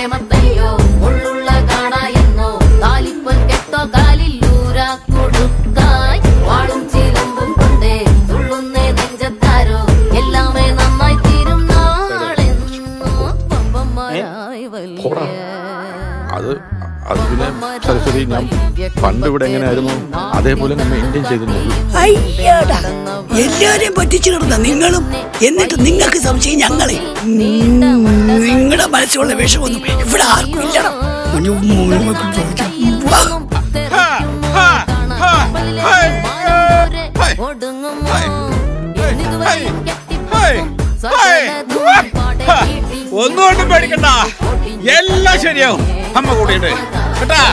പ്രേമത്തയ്യോ ഉള്ളുള്ള കാണായെന്നോ താലിപ്പൻ കെട്ടോ കാലില്ലൂരാ കൊടുക്കായി വാളും ചിലമ്പും കൊണ്ടേ തുള്ളുന്നേ നെഞ്ചത്താരോ എല്ലാമേ നന്നായി തീരും നാളെന്നോ പമ്പന്മാരായി വലിയ അത് പിന്നെ സരസ്വതി ഞാൻ പണ്ട് ഇവിടെ എങ്ങനെയായിരുന്നു അതേപോലെ നമ്മൾ മെയിൻറ്റെയിൻ ചെയ്തിരുന്നു. അയ്യാടാ എല്ലാരെയും പറ്റിച്ചു കിടന്ന നിങ്ങളും എന്നിട്ട് നിങ്ങൾക്ക് സംശയം ഞങ്ങളെ നിങ്ങളുടെ മനസ്സിലുള്ള വിഷമൊന്നും ഇവിടെ ആർക്കും ഇല്ലടാ. ഒന്നുകൊണ്ടും പേടിക്കണ്ട, എല്ലാം ശരിയാവും. അമ്മ കൂടിയിട്ട് കേട്ടാ.